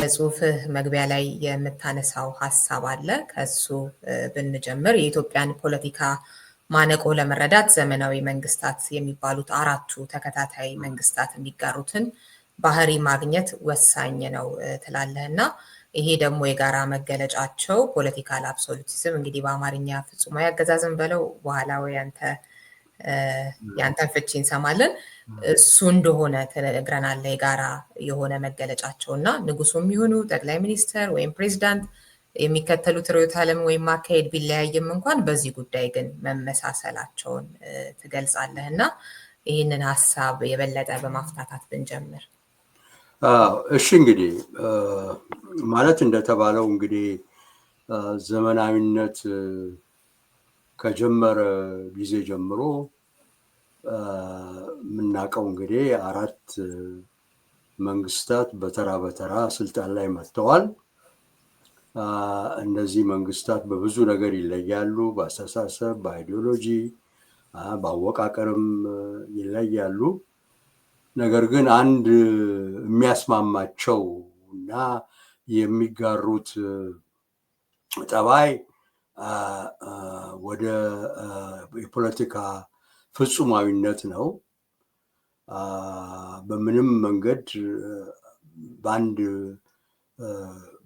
ጽሁፍህ መግቢያ ላይ የምታነሳው ሐሳብ አለ። ከሱ ብንጀምር የኢትዮጵያን ፖለቲካ ማነቆ ለመረዳት ዘመናዊ መንግስታት የሚባሉት አራቱ ተከታታይ መንግስታት የሚጋሩትን ባህሪ ማግኘት ወሳኝ ነው ትላለህና ይሄ ደግሞ የጋራ መገለጫቸው ፖለቲካል አብሶሉቲዝም እንግዲህ በአማርኛ ፍጹማዊ አገዛዝን በለው በኋላ ወይ ያንተን ፍቺ እንሰማለን። እሱ እንደሆነ ትነግረናለህ የጋራ የሆነ መገለጫቸው እና ንጉሱም ይሁኑ ጠቅላይ ሚኒስትር ወይም ፕሬዚዳንት የሚከተሉት ርዕዮተ ዓለም ወይም አካሄድ ቢለያይም እንኳን በዚህ ጉዳይ ግን መመሳሰላቸውን ትገልጻለህ እና ይህንን ሐሳብ የበለጠ በማፍታታት ብንጀምር። እሺ እንግዲህ ማለት እንደተባለው እንግዲህ ዘመናዊነት ከጀመረ ጊዜ ጀምሮ የምናውቀው እንግዲህ አራት መንግስታት በተራ በተራ ስልጣን ላይ መጥተዋል። እነዚህ መንግስታት በብዙ ነገር ይለያሉ። በአስተሳሰብ፣ በአይዲዮሎጂ፣ በአወቃቀርም ይለያሉ። ነገር ግን አንድ የሚያስማማቸው እና የሚጋሩት ጠባይ ወደ የፖለቲካ ፍጹማዊነት ነው። በምንም መንገድ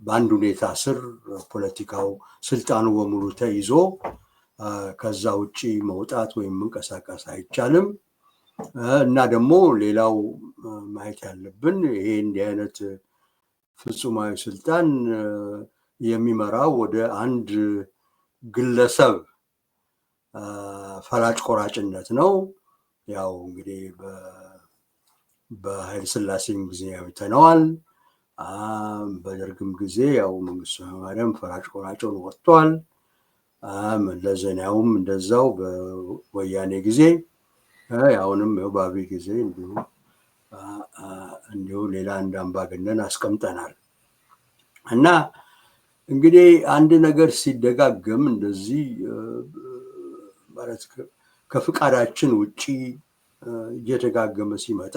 በአንድ ሁኔታ ስር ፖለቲካው ስልጣኑ በሙሉ ተይዞ ከዛ ውጪ መውጣት ወይም መንቀሳቀስ አይቻልም። እና ደግሞ ሌላው ማየት ያለብን ይሄ እንዲህ አይነት ፍጹማዊ ስልጣን የሚመራው ወደ አንድ ግለሰብ ፈላጭ ቆራጭነት ነው። ያው እንግዲህ በኃይለ ሥላሴም ጊዜ አይተነዋል። በደርግም ጊዜ ያው መንግስቱ ኃይለማርያም ፈላጭ ቆራጭውን ወጥቷል። መለስ ዜናዊም እንደዛው በወያኔ ጊዜ አሁንም በአብይ ጊዜ እንዲሁ ሌላ አንድ አምባገነን አስቀምጠናል። እና እንግዲህ አንድ ነገር ሲደጋገም እንደዚህ ማለት ከፍቃዳችን ውጪ እየተጋገመ ሲመጣ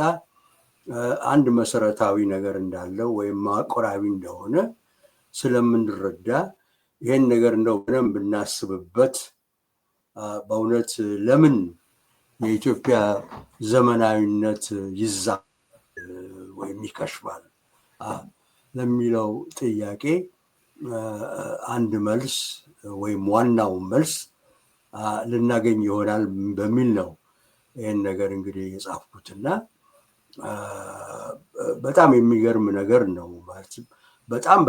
አንድ መሰረታዊ ነገር እንዳለው ወይም ማቆራቢ እንደሆነ ስለምንረዳ ይሄን ነገር እንደው በደንብ ብናስብበት በእውነት ለምን የኢትዮጵያ ዘመናዊነት ይዛባል ወይም ይከሽፋል ለሚለው ጥያቄ አንድ መልስ ወይም ዋናው መልስ ልናገኝ ይሆናል በሚል ነው ይሄን ነገር እንግዲህ የጻፍኩትና በጣም የሚገርም ነገር ነው። ማለት በጣም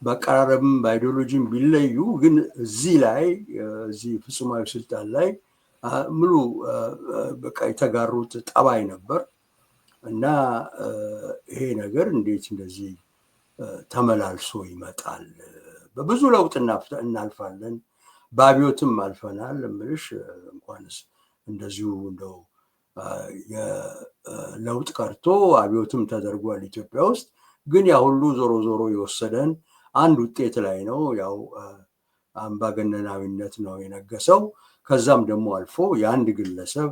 በአቀራረብም በአይዲዮሎጂም ቢለዩ ግን እዚህ ላይ እዚህ ፍጹማዊ ስልጣን ላይ ሙሉ በቃ የተጋሩት ጠባይ ነበር እና ይሄ ነገር እንዴት እንደዚህ ተመላልሶ ይመጣል? በብዙ ለውጥ እናልፋለን። በአብዮትም አልፈናል። እምልሽ እንኳንስ እንደዚሁ እንደው የለውጥ ቀርቶ አብዮትም ተደርጓል ኢትዮጵያ ውስጥ። ግን ያ ሁሉ ዞሮ ዞሮ የወሰደን አንድ ውጤት ላይ ነው። ያው አምባገነናዊነት ነው የነገሰው። ከዛም ደግሞ አልፎ የአንድ ግለሰብ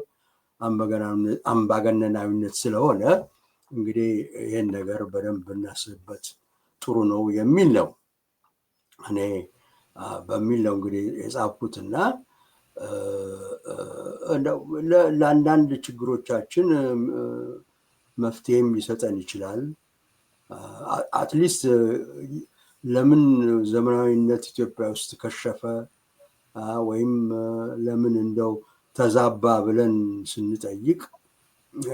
አምባገነናዊነት ስለሆነ እንግዲህ ይህን ነገር በደንብ ብናስብበት ጥሩ ነው የሚል ነው። እኔ በሚል ነው እንግዲህ የጻፍኩትና ለአንዳንድ ችግሮቻችን መፍትሄም ሊሰጠን ይችላል። አትሊስት ለምን ዘመናዊነት ኢትዮጵያ ውስጥ ከሸፈ ወይም ለምን እንደው ተዛባ ብለን ስንጠይቅ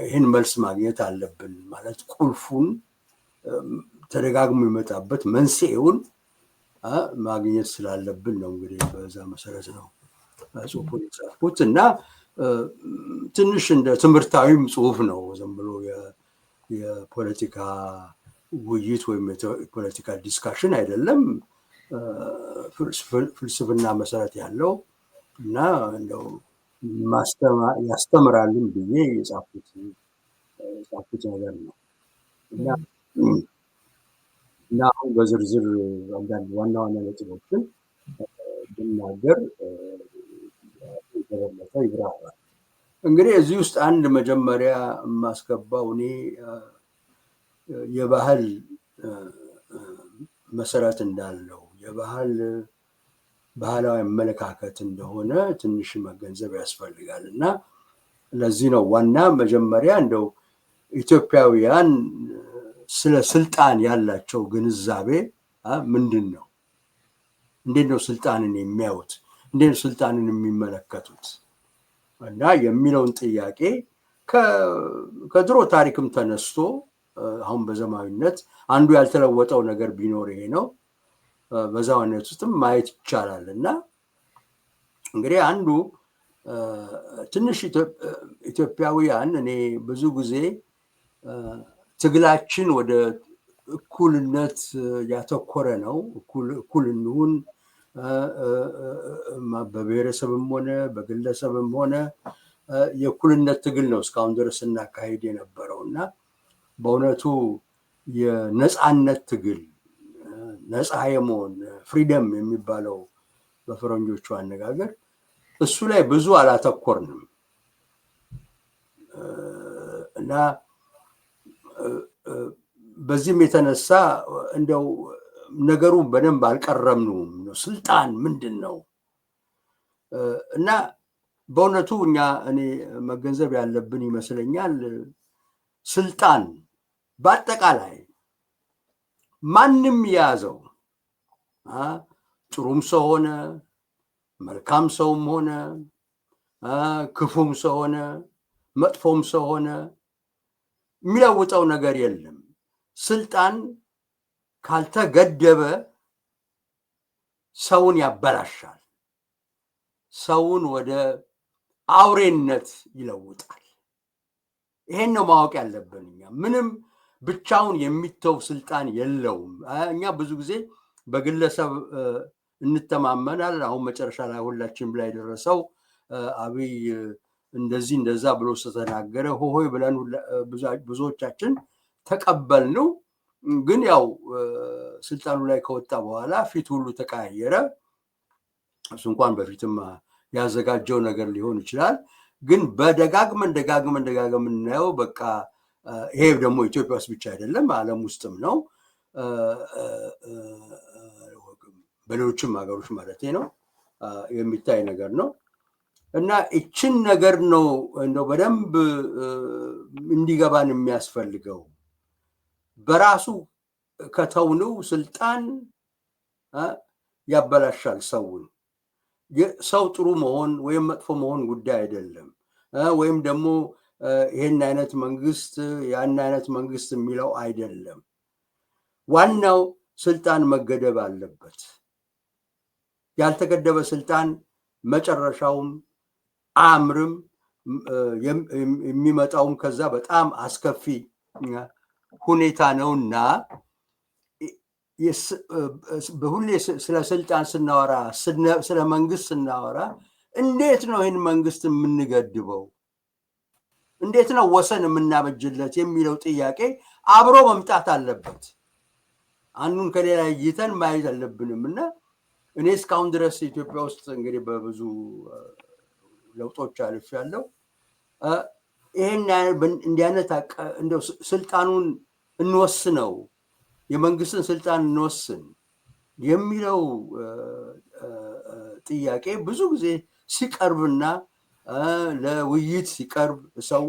ይህን መልስ ማግኘት አለብን። ማለት ቁልፉን ተደጋግሞ የመጣበት መንስኤውን ማግኘት ስላለብን ነው። እንግዲህ በዛ መሰረት ነው ጽሁፉን የጻፍኩት እና ትንሽ እንደ ትምህርታዊም ጽሁፍ ነው። ዝም ብሎ የፖለቲካ ውይይት ወይም የፖለቲካ ዲስካሽን አይደለም። ፍልስፍና መሰረት ያለው እና እንደው ያስተምራልን ብዬ የጻፍኩት ነገር ነው እና አሁን በዝርዝር አንዳንድ ዋና ዋና ነጥቦችን ብናገር የተበለጠ ይብራራል። እንግዲህ እዚህ ውስጥ አንድ መጀመሪያ የማስገባው እኔ የባህል መሰረት እንዳለው ባህላዊ አመለካከት እንደሆነ ትንሽ መገንዘብ ያስፈልጋል። እና ለዚህ ነው ዋና መጀመሪያ እንደው ኢትዮጵያውያን ስለ ስልጣን ያላቸው ግንዛቤ ምንድን ነው? እንዴት ነው ስልጣንን የሚያዩት? እንዴት ነው ስልጣንን የሚመለከቱት? እና የሚለውን ጥያቄ ከድሮ ታሪክም ተነስቶ አሁን በዘመናዊነት አንዱ ያልተለወጠው ነገር ቢኖር ይሄ ነው። በዘመናዊነት ውስጥም ማየት ይቻላል። እና እንግዲህ አንዱ ትንሽ ኢትዮጵያውያን እኔ ብዙ ጊዜ ትግላችን ወደ እኩልነት ያተኮረ ነው። እኩል እንሁን፣ በብሔረሰብም ሆነ በግለሰብም ሆነ የእኩልነት ትግል ነው እስካሁን ድረስ እናካሄድ የነበረው። እና በእውነቱ የነፃነት ትግል ነፃ የመሆን ፍሪደም የሚባለው በፈረንጆቹ አነጋገር እሱ ላይ ብዙ አላተኮርንም እና በዚህም የተነሳ እንደው ነገሩ በደንብ አልቀረምንም። ስልጣን ምንድን ነው? እና በእውነቱ እኔ መገንዘብ ያለብን ይመስለኛል ስልጣን በአጠቃላይ ማንም የያዘው ጥሩም ሰው ሆነ መልካም ሰውም ሆነ ክፉም ሰው ሆነ መጥፎም ሰው ሆነ የሚለውጠው ነገር የለም። ስልጣን ካልተገደበ ሰውን ያበላሻል፣ ሰውን ወደ አውሬነት ይለውጣል። ይሄን ነው ማወቅ ያለብን። እኛ ምንም ብቻውን የሚተው ስልጣን የለውም። እኛ ብዙ ጊዜ በግለሰብ እንተማመናል። አሁን መጨረሻ ላይ ሁላችንም ላይ ደረሰው አብይ እንደዚህ እንደዛ ብሎ ስለተናገረ ሆሆይ ብለን ብዙዎቻችን ተቀበልነው። ግን ያው ስልጣኑ ላይ ከወጣ በኋላ ፊት ሁሉ ተቀያየረ። እሱ እንኳን በፊትም ያዘጋጀው ነገር ሊሆን ይችላል። ግን በደጋግመን እናየው። በቃ ይሄ ደግሞ ኢትዮጵያ ውስጥ ብቻ አይደለም ዓለም ውስጥም ነው፣ በሌሎችም ሀገሮች ማለት ነው የሚታይ ነገር ነው። እና እችን ነገር ነው እንደው በደንብ እንዲገባን የሚያስፈልገው። በራሱ ከተውነው ስልጣን ያበላሻል ሰውን። ሰው ጥሩ መሆን ወይም መጥፎ መሆን ጉዳይ አይደለም። ወይም ደግሞ ይሄን አይነት መንግስት ያን አይነት መንግስት የሚለው አይደለም። ዋናው ስልጣን መገደብ አለበት። ያልተገደበ ስልጣን መጨረሻውም አያምርም፣ የሚመጣውም ከዛ በጣም አስከፊ ሁኔታ ነውና በሁሌ ስለ ስልጣን ስናወራ ስለ መንግስት ስናወራ እንዴት ነው ይህን መንግስት የምንገድበው? እንዴት ነው ወሰን የምናበጅለት የሚለው ጥያቄ አብሮ መምጣት አለበት። አንዱን ከሌላ ይተን ማየት አለብንም። እና እኔ እስካሁን ድረስ ኢትዮጵያ ውስጥ እንግዲህ በብዙ ለውጦች አልፌያለሁ። ይሄን እንዲህ አይነት እንደው ስልጣኑን እንወስነው፣ የመንግስትን ስልጣን እንወስን የሚለው ጥያቄ ብዙ ጊዜ ሲቀርብና ለውይይት ሲቀርብ ሰው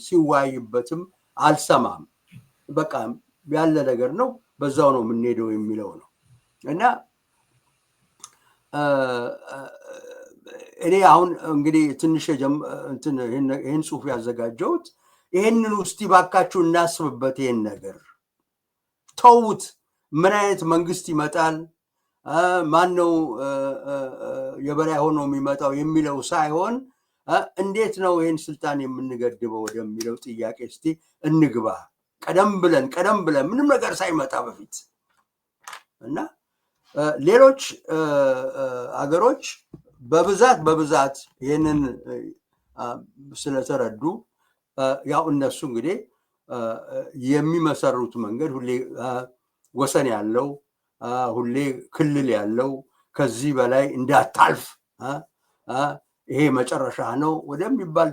ሲወያይበትም አልሰማም። በቃ ያለ ነገር ነው፣ በዛው ነው የምንሄደው የሚለው ነው። እና እኔ አሁን እንግዲህ ትንሽ ይህን ጽሁፍ ያዘጋጀሁት ይህንን ውስጥ ባካችሁ እናስብበት። ይህን ነገር ተውት። ምን አይነት መንግስት ይመጣል፣ ማን ነው የበላይ ሆኖ የሚመጣው የሚለው ሳይሆን እንዴት ነው ይህን ስልጣን የምንገድበው ወደሚለው ጥያቄ እስቲ እንግባ። ቀደም ብለን ምንም ነገር ሳይመጣ በፊት እና ሌሎች አገሮች በብዛት ይህንን ስለተረዱ ያው እነሱ እንግዲህ የሚመሰሩት መንገድ ሁሌ ወሰን ያለው፣ ሁሌ ክልል ያለው፣ ከዚህ በላይ እንዳታልፍ ይሄ መጨረሻ ነው ወደሚባል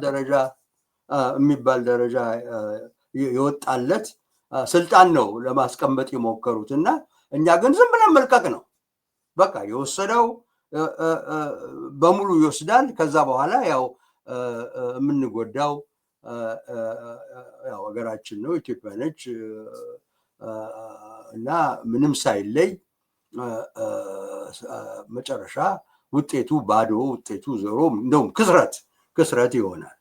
ደረጃ የወጣለት ስልጣን ነው ለማስቀመጥ የሞከሩት እና እኛ ግን ዝም ብለን መልቀቅ ነው። በቃ የወሰደው በሙሉ ይወስዳል። ከዛ በኋላ ያው የምንጎዳው ያው ሀገራችን ነው፣ ኢትዮጵያ ነች እና ምንም ሳይለይ መጨረሻ ውጤቱ ባዶ፣ ውጤቱ ዜሮ፣ እንደውም ክስረት ይሆናል።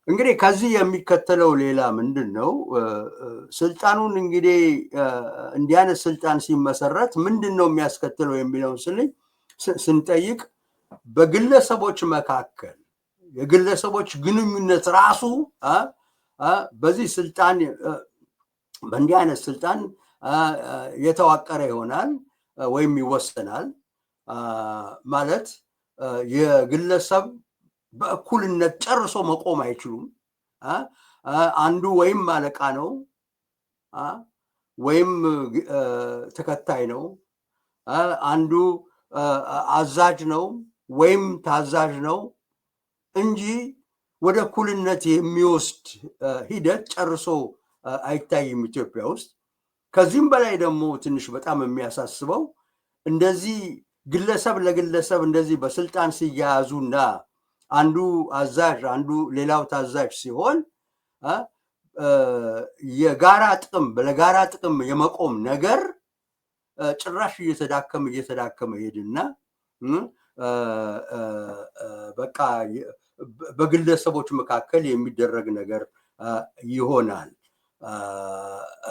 እንግዲህ ከዚህ የሚከተለው ሌላ ምንድን ነው? ስልጣኑን እንግዲህ እንዲህ አይነት ስልጣን ሲመሰረት ምንድን ነው የሚያስከትለው የሚለውን ስንጠይቅ በግለሰቦች መካከል የግለሰቦች ግንኙነት ራሱ በዚህ ስልጣን በእንዲህ አይነት ስልጣን የተዋቀረ ይሆናል ወይም ይወሰናል። ማለት የግለሰብ በእኩልነት ጨርሶ መቆም አይችሉም። አንዱ ወይም አለቃ ነው ወይም ተከታይ ነው፣ አንዱ አዛዥ ነው ወይም ታዛዥ ነው እንጂ ወደ እኩልነት የሚወስድ ሂደት ጨርሶ አይታይም ኢትዮጵያ ውስጥ። ከዚህም በላይ ደግሞ ትንሽ በጣም የሚያሳስበው እንደዚህ ግለሰብ ለግለሰብ እንደዚህ በስልጣን ሲያያዙና አንዱ አዛዥ አንዱ ሌላው ታዛዥ ሲሆን የጋራ ጥቅም ለጋራ ጥቅም የመቆም ነገር ጭራሽ እየተዳከመ ሄድና በቃ በግለሰቦች መካከል የሚደረግ ነገር ይሆናል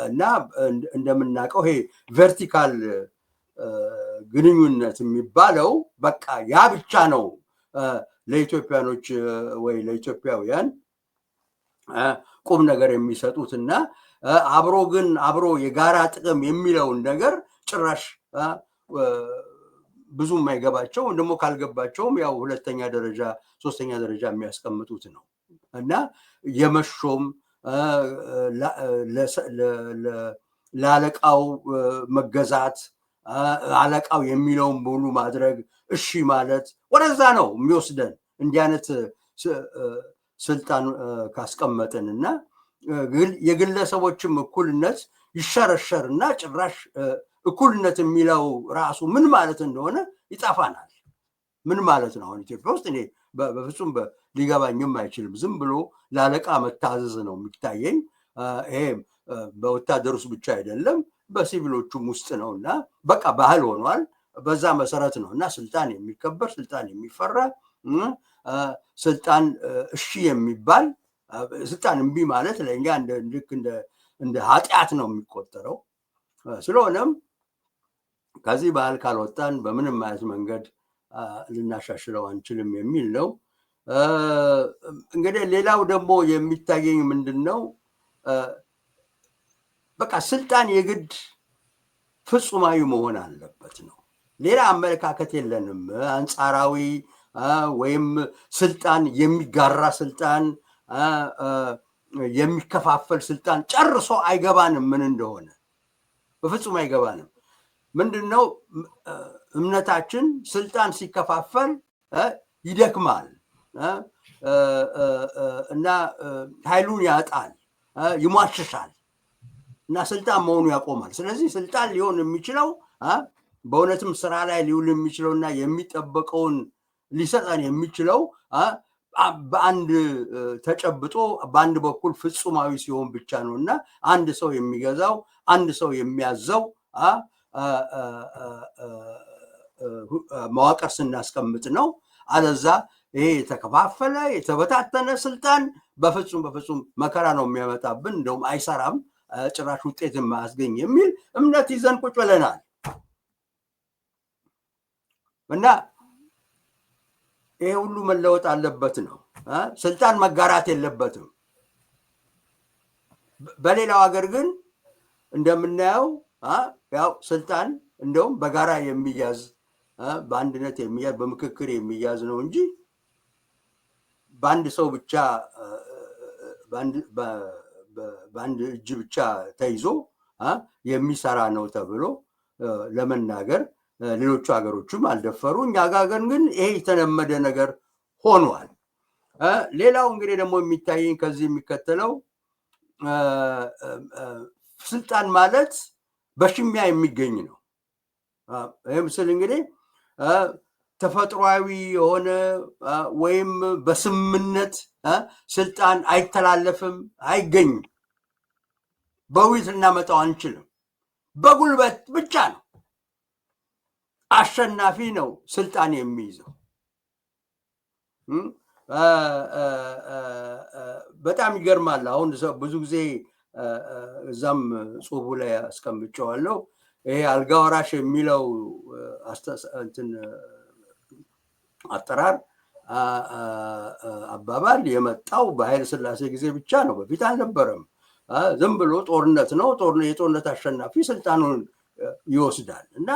እና እንደምናውቀው ይሄ ቨርቲካል ግንኙነት የሚባለው በቃ ያ ብቻ ነው ለኢትዮጵያኖች ወይ ለኢትዮጵያውያን ቁም ነገር የሚሰጡትና አብሮ የጋራ ጥቅም የሚለውን ነገር ጭራሽ ብዙ የማይገባቸው ደግሞ ካልገባቸውም ያው ሁለተኛ ደረጃ ሶስተኛ ደረጃ የሚያስቀምጡት ነው እና የመሾም ለአለቃው መገዛት አለቃው የሚለውን በሙሉ ማድረግ እሺ ማለት ወደዛ ነው የሚወስደን እንዲህ አይነት ስልጣን ካስቀመጥን እና የግለሰቦችም እኩልነት ይሸረሸርና ጭራሽ እኩልነት የሚለው ራሱ ምን ማለት እንደሆነ ይጠፋናል። ምን ማለት ነው? አሁን ኢትዮጵያ ውስጥ እኔ በፍጹም ሊገባኝም አይችልም። ዝም ብሎ ለአለቃ መታዘዝ ነው የሚታየኝ። ይሄ በወታደር ውስጥ ብቻ አይደለም በሲቪሎቹም ውስጥ ነው እና በቃ ባህል ሆኗል። በዛ መሰረት ነው እና ስልጣን የሚከበር ስልጣን የሚፈራ ስልጣን እሺ የሚባል ስልጣን እምቢ ማለት ለእኛ ልክ እንደ ኃጢአት ነው የሚቆጠረው። ስለሆነም ከዚህ ባህል ካልወጣን በምንም አይነት መንገድ ልናሻሽለው አንችልም የሚል ነው። እንግዲህ ሌላው ደግሞ የሚታየኝ ምንድን ነው? በቃ ስልጣን የግድ ፍጹማዊ መሆን አለበት ነው። ሌላ አመለካከት የለንም። አንጻራዊ ወይም ስልጣን የሚጋራ ስልጣን የሚከፋፈል ስልጣን ጨርሶ አይገባንም። ምን እንደሆነ በፍጹም አይገባንም። ምንድነው እምነታችን? ስልጣን ሲከፋፈል ይደክማል እና ኃይሉን ያጣል፣ ይሟሽሻል እና ስልጣን መሆኑ ያቆማል። ስለዚህ ስልጣን ሊሆን የሚችለው በእውነትም ስራ ላይ ሊውል የሚችለውና የሚጠበቀውን ሊሰጠን የሚችለው በአንድ ተጨብጦ በአንድ በኩል ፍጹማዊ ሲሆን ብቻ ነው እና አንድ ሰው የሚገዛው አንድ ሰው የሚያዘው መዋቅር ስናስቀምጥ ነው። አለዛ ይሄ የተከፋፈለ የተበታተነ ስልጣን በፍጹም መከራ ነው የሚያመጣብን፣ እንደውም አይሰራም፣ ጭራሽ ውጤት የማያስገኝ የሚል እምነት ይዘን ቁጭ ብለናል እና ይሄ ሁሉ መለወጥ አለበት ነው። ስልጣን መጋራት የለበትም። በሌላው ሀገር ግን እንደምናየው ያው ስልጣን እንደውም በጋራ የሚያዝ በአንድነት የሚያዝ በምክክር የሚያዝ ነው እንጂ በአንድ ሰው ብቻ በአንድ እጅ ብቻ ተይዞ የሚሰራ ነው ተብሎ ለመናገር ሌሎቹ ሀገሮችም አልደፈሩ። እኛ ጋር ግን ይሄ የተለመደ ነገር ሆኗል። ሌላው እንግዲህ ደግሞ የሚታየኝ ከዚህ የሚከተለው ስልጣን ማለት በሽሚያ የሚገኝ ነው። ይህ ምስል እንግዲህ ተፈጥሯዊ የሆነ ወይም በስምምነት ስልጣን አይተላለፍም፣ አይገኝም። በውይይት ልናመጣው አንችልም። በጉልበት ብቻ ነው። አሸናፊ ነው ስልጣን የሚይዘው። በጣም ይገርማል። አሁን ብዙ ጊዜ እዛም ጽሁፉ ላይ አስቀምጨዋለሁ። ይሄ አልጋ ወራሽ የሚለው አጠራር አባባል የመጣው በኃይለ ሥላሴ ጊዜ ብቻ ነው። በፊት አልነበረም። ዝም ብሎ ጦርነት ነው፣ የጦርነት አሸናፊ ስልጣኑን ይወስዳል። እና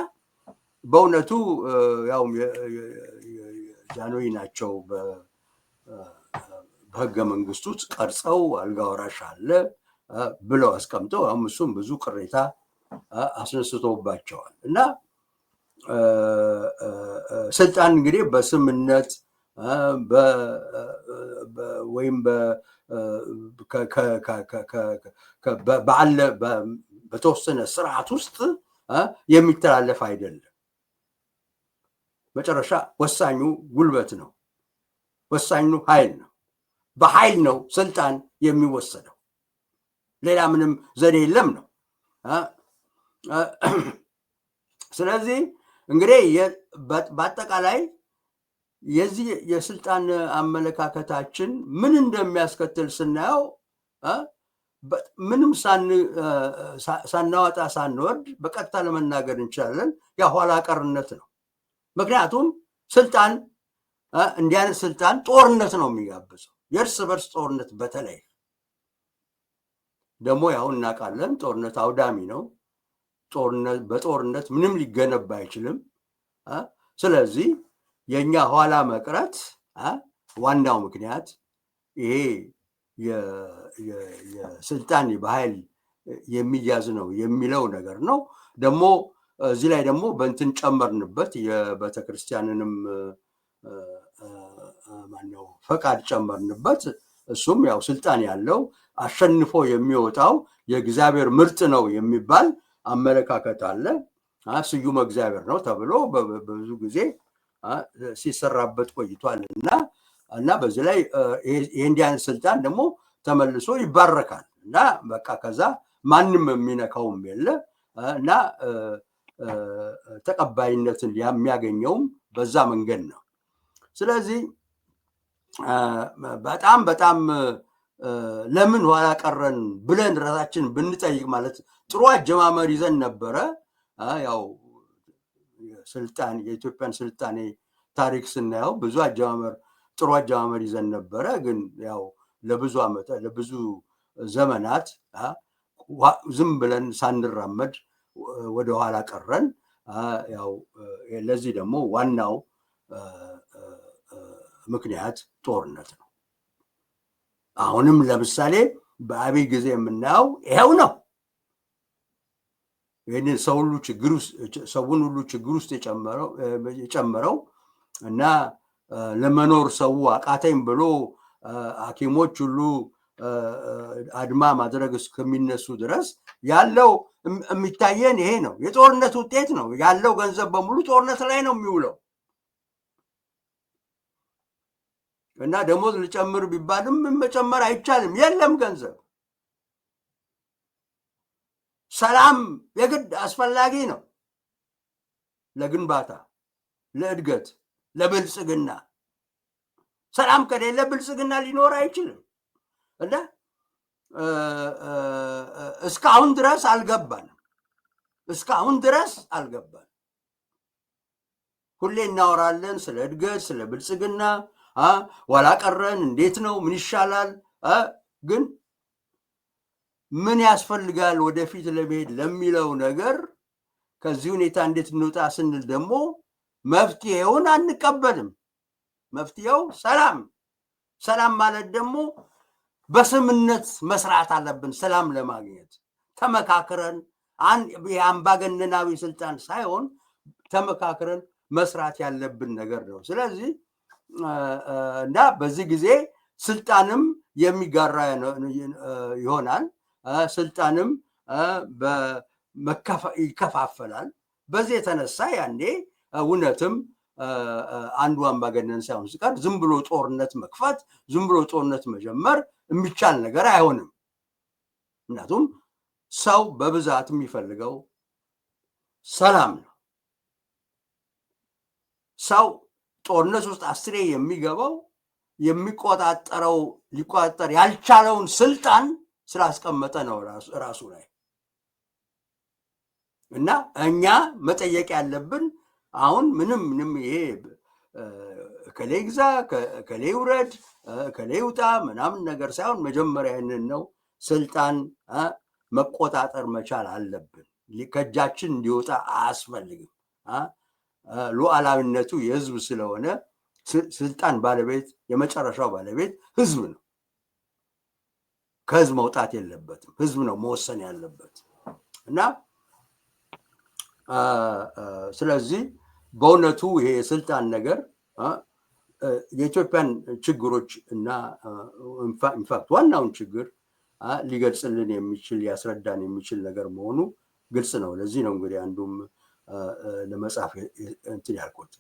በእውነቱ ያው ጃንሆይ ናቸው በህገ መንግስቱ ቀርጸው አልጋ ወራሽ አለ ብለው አስቀምጠው እሱም ብዙ ቅሬታ አስነስቶባቸዋል። እና ስልጣን እንግዲህ በስምነት ወይም ባለ በተወሰነ ስርዓት ውስጥ የሚተላለፍ አይደለም። መጨረሻ ወሳኙ ጉልበት ነው፣ ወሳኙ ኃይል ነው። በኃይል ነው ስልጣን የሚወሰደው፣ ሌላ ምንም ዘዴ የለም ነው። ስለዚህ እንግዲህ በአጠቃላይ የዚህ የስልጣን አመለካከታችን ምን እንደሚያስከትል ስናየው ምንም ሳናወጣ ሳንወርድ በቀጥታ ለመናገር እንችላለን፣ የኋላ ቀርነት ነው። ምክንያቱም ስልጣን እንዲህ አይነት ስልጣን ጦርነት ነው የሚጋብዘው፣ የእርስ በርስ ጦርነት። በተለይ ደግሞ ያው እናውቃለን ጦርነት አውዳሚ ነው። በጦርነት ምንም ሊገነባ አይችልም። ስለዚህ የኛ ኋላ መቅረት ዋናው ምክንያት ይሄ የስልጣን በኃይል የሚያዝ ነው የሚለው ነገር ነው። ደግሞ እዚህ ላይ ደግሞ በእንትን ጨመርንበት፣ የቤተክርስቲያንንም ማነው ፈቃድ ጨመርንበት። እሱም ያው ስልጣን ያለው አሸንፎ የሚወጣው የእግዚአብሔር ምርጥ ነው የሚባል አመለካከት አለ። ስዩመ እግዚአብሔር ነው ተብሎ በብዙ ጊዜ ሲሰራበት ቆይቷል። እና በዚህ ላይ ይሄ እንዲህ አይነት ስልጣን ደግሞ ተመልሶ ይባረካል እና በቃ ከዛ ማንም የሚነካውም የለ እና ተቀባይነትን የሚያገኘውም በዛ መንገድ ነው። ስለዚህ በጣም በጣም ለምን ኋላ ቀረን ብለን ራሳችን ብንጠይቅ ማለት ጥሩ አጀማመር ይዘን ነበረ። ያው ስልጣን የኢትዮጵያን ስልጣኔ ታሪክ ስናየው ብዙ ጥሩ አጀማመር ይዘን ነበረ። ግን ያው ለብዙ ዘመናት ዝም ብለን ሳንራመድ ወደ ኋላ ቀረን። ያው ለዚህ ደግሞ ዋናው ምክንያት ጦርነት ነው። አሁንም ለምሳሌ በአብይ ጊዜ የምናየው ይሄው ነው። ይህንን ሰውን ሁሉ ችግር ውስጥ የጨመረው እና ለመኖር ሰው አቃተኝ ብሎ ሐኪሞች ሁሉ አድማ ማድረግ እስከሚነሱ ድረስ ያለው የሚታየን ይሄ ነው። የጦርነት ውጤት ነው። ያለው ገንዘብ በሙሉ ጦርነት ላይ ነው የሚውለው እና ደሞዝ ልጨምር ቢባልም መጨመር አይቻልም፣ የለም ገንዘብ። ሰላም የግድ አስፈላጊ ነው ለግንባታ፣ ለእድገት፣ ለብልጽግና። ሰላም ከሌለ ብልጽግና ሊኖር አይችልም። እና እስካሁን ድረስ አልገባንም። ሁሌ እናወራለን ስለ እድገት፣ ስለ ብልጽግና፣ ኋላ ቀረን፣ እንዴት ነው፣ ምን ይሻላል። ግን ምን ያስፈልጋል ወደፊት ለመሄድ ለሚለው ነገር ከዚህ ሁኔታ እንዴት እንውጣ ስንል ደግሞ መፍትሄውን አንቀበልም። መፍትሄው ሰላም ማለት ደግሞ በስምነት መስራት አለብን። ሰላም ለማግኘት ተመካክረን የአምባገነናዊ ስልጣን ሳይሆን ተመካክረን መስራት ያለብን ነገር ነው። ስለዚህ እና በዚህ ጊዜ ስልጣንም የሚጋራ ይሆናል። ስልጣንም ይከፋፈላል። በዚህ የተነሳ ያኔ እውነትም አንዱ አምባገነን ሳይሆን ሲቀር ዝም ብሎ ጦርነት መክፈት፣ ዝም ብሎ ጦርነት መጀመር የሚቻል ነገር አይሆንም። ምክንያቱም ሰው በብዛት የሚፈልገው ሰላም ነው። ሰው ጦርነት ውስጥ አስሬ የሚገባው ሊቆጣጠር ያልቻለውን ስልጣን ስላስቀመጠ ነው ራሱ ላይ። እና እኛ መጠየቅ ያለብን አሁን ምንም ይሄ ከሌ ግዛ ከሌ ውረድ ከሌ ውጣ ምናምን ነገር ሳይሆን መጀመሪያ ይህንን ነው፣ ስልጣን መቆጣጠር መቻል አለብን። ከእጃችን እንዲወጣ አያስፈልግም። ሉዓላዊነቱ የህዝብ ስለሆነ ስልጣን ባለቤት የመጨረሻው ባለቤት ህዝብ ነው። ከህዝብ መውጣት የለበትም። ህዝብ ነው መወሰን ያለበት። እና ስለዚህ በእውነቱ ይሄ የስልጣን ነገር የኢትዮጵያን ችግሮች እና ኢንፋክት ዋናውን ችግር ሊገልጽልን የሚችል ሊያስረዳን የሚችል ነገር መሆኑ ግልጽ ነው። ለዚህ ነው እንግዲህ አንዱም ለመጻፍ እንትን ያልኩት።